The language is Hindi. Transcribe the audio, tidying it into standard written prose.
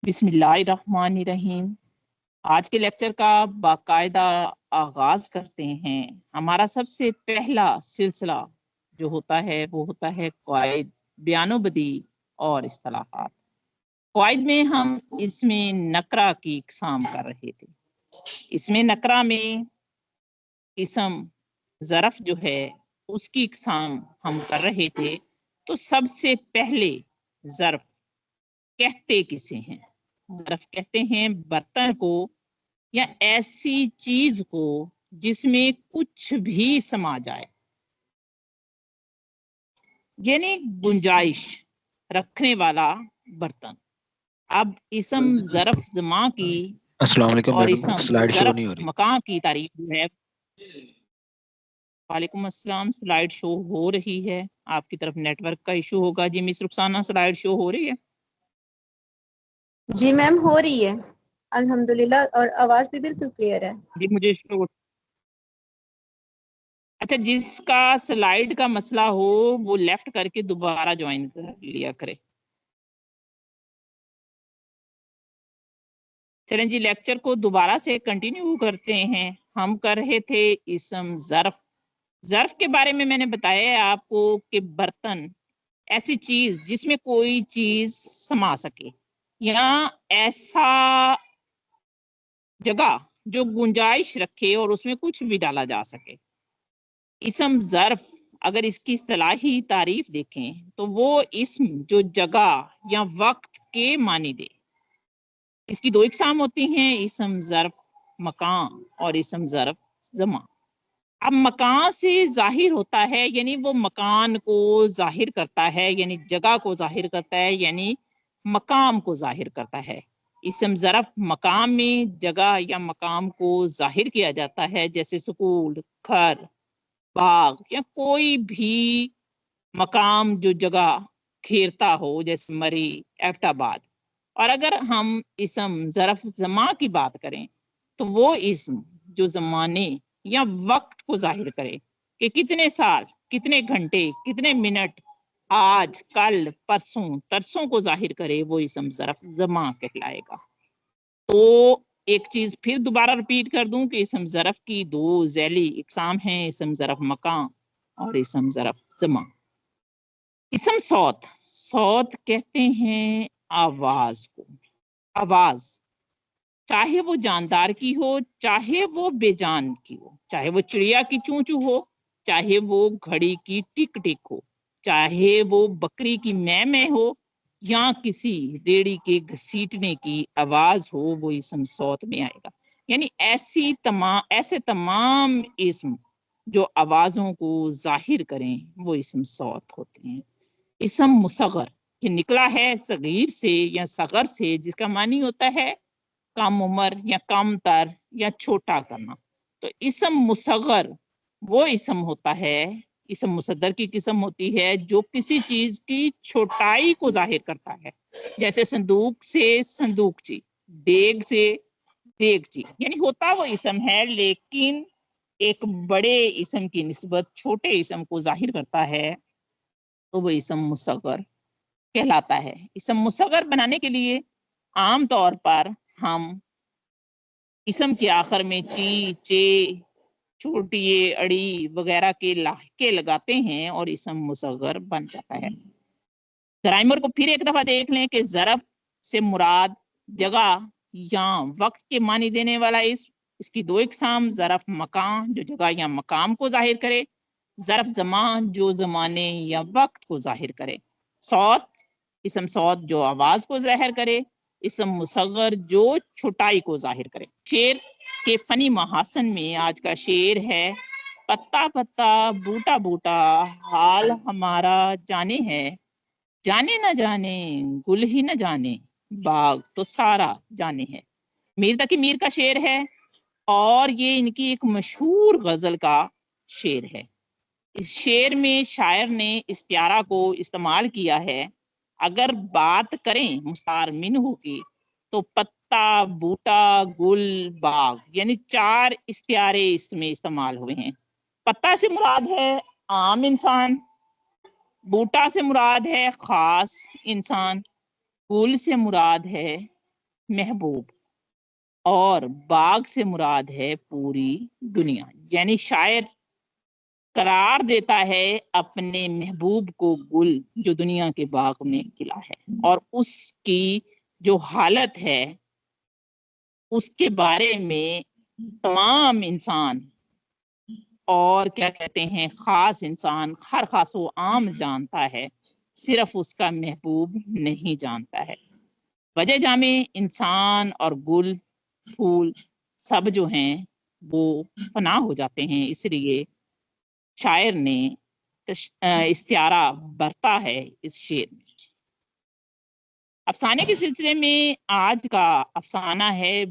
बिस्मिल्लाहिर्रहमानिर्रहीम। आज के लेक्चर का बाकायदा आगाज करते हैं। हमारा सबसे पहला सिलसिला जो होता है वो होता है क़वाइद, बयानो-बदी और इस्तिलाहात। क़वाइद में हम इसमें नकरा की इक़साम कर रहे थे। इसमें नकरा में इसम ज़रफ़ जो है उसकी इक़साम हम कर रहे थे। तो सबसे पहले ज़रफ़ कहते किसे हैं? ज़रफ़ कहते हैं बर्तन को या ऐसी चीज को जिसमें कुछ भी समा जाए, यानी गुंजाइश रखने वाला बर्तन। अब इसम ज़रफ़ ज़मा की अस्सलाम वालेकुम और मैडम, इसम स्लाइड शो नहीं हो ज़रफ़ रही। मकान की तारीफ जो है। वालेकुम अस्सलाम। स्लाइड शो हो रही है। आपकी तरफ नेटवर्क का इशू होगा जी। मिस रुखसाना, स्लाइड शो हो रही है? जी मैम हो रही है अल्हम्दुलिल्लाह, और आवाज भी बिल्कुल क्लियर है जी मुझे शो। अच्छा, जिसका स्लाइड का मसला हो वो लेफ्ट करके दोबारा ज्वाइन कर लिया करे। चलें जी, लेक्चर को दोबारा से कंटिन्यू करते हैं। हम कर रहे थे इसम ज़रफ़। ज़रफ़ के बारे में मैंने बताया आपको कि बर्तन ऐसी चीज जिसमें कोई चीज समा सके, या ऐसा जगह जो गुंजाइश रखे और उसमें कुछ भी डाला जा सके। इसम ज़रफ़ अगर इसकी इस्तिलाही तारीफ देखें तो वो इसम जो जगह या वक्त के मानी दे। इसकी दो इकसाम होती हैं, इसम ज़रफ़ मकान और इसम ज़रफ़ ज़मा। अब मकान से जाहिर होता है, यानी वो मकान को जाहिर करता है, यानी जगह को जाहिर करता है, यानी मकाम को जाहिर करता है। इसम ज़रफ़ मकाम में जगह या मकाम को जाहिर किया जाता है, जैसे स्कूल, घर, बाग या कोई भी मकाम जो जगह घेरता हो, जैसे मरी, एबटाबाद। और अगर हम इसम ज़रफ़ ज़मा की बात करें तो वो इसम जो ज़माने या वक्त को जाहिर करे कि कितने साल, कितने घंटे, कितने मिनट, आज, कल, परसों, तरसों को जाहिर करे, वो इसम ज़रफ़ ज़मा कहलाएगा। तो एक चीज फिर दोबारा रिपीट कर दूं कि इसम ज़रफ़ की दो ज़ैली इकसाम हैं, इसम ज़रफ़ मकान और इसम ज़रफ़ ज़मा। इसम सौत, सौत कहते हैं आवाज को। आवाज चाहे वो जानदार की हो, चाहे वो बेजान की हो, चाहे वो चिड़िया की चूं चूं हो, चाहे वो घड़ी की टिक टिक हो, चाहे वो बकरी की मै मै हो, या किसी रेड़ी के घसीटने की आवाज हो, वो इसम सौत में आएगा। यानी ऐसे तमाम इसम जो आवाजों को जाहिर करें वो इसम सौत होते हैं। इसम मुसगर कि निकला है सगीर से या सगर से, जिसका मानी होता है कम उम्र या कम तर या छोटा करना। तो इसम मुसगर वो इसम होता है, इसम मुसद्दर की किस्म होती है जो किसी चीज की छोटाई को जाहिर करता है। जैसे संदूक से संदूकची, देग से देगची, यानी होता वो इसम है लेकिन एक बड़े इसम की निस्बत छोटे इसम को जाहिर करता है, तो वो इसम मुसगर कहलाता है। इसम मुसगर बनाने के लिए आम तौर पर हम इसम के आखिर में ची, चे, छोटी, अड़ी वगैरह के लाके लगाते हैं और इसम मुसगर बन जाता है। ग्रामर को फिर एक दफा देख लें कि ज़रफ़ से मुराद जगह या वक्त के मानी देने वाला इसकी दो इकसाम, ज़रफ़ मकान जो जगह या मकाम को जाहिर करे, ज़रफ़ ज़मान जो ज़माने या वक्त को जाहिर करे। सौत, इसम सौत जो आवाज को जाहिर करे, इसम मुसगर जो छोटाई को जाहिर करे। शेर के फनी महासन में आज का शेर है, पत्ता पत्ता बूटा बूटा हाल हमारा जाने है, जाने न जाने गुल ही न जाने बाग तो सारा जाने है। मीर तकी मीर का शेर है और ये इनकी एक मशहूर गजल का शेर है। इस शेर में शायर ने इस्तियारा को इस्तेमाल किया है। अगर बात करें मुस्तार मिन्हु की तो पत्ता, बूटा, गुल, बाग, यानी 4 इस्तियारे इसमें इस्तेमाल हुए हैं। पत्ता से मुराद है आम इंसान, बूटा से मुराद है खास इंसान, गुल से मुराद है महबूब और बाग से मुराद है पूरी दुनिया। यानी शायर करार देता है अपने महबूब को गुल जो दुनिया के बाग में खिला है, और उसकी जो हालत है उसके बारे में तमाम इंसान और क्या कहते हैं खास इंसान, हर खास वो आम जानता है, सिर्फ उसका महबूब नहीं जानता है। वजह जामे इंसान और गुल फूल सब जो हैं वो फना हो जाते हैं, इसलिए शायर ने इस्तियारा बरता है इस शेर में। अफसाने के सिलसिले में आज का अफसाना है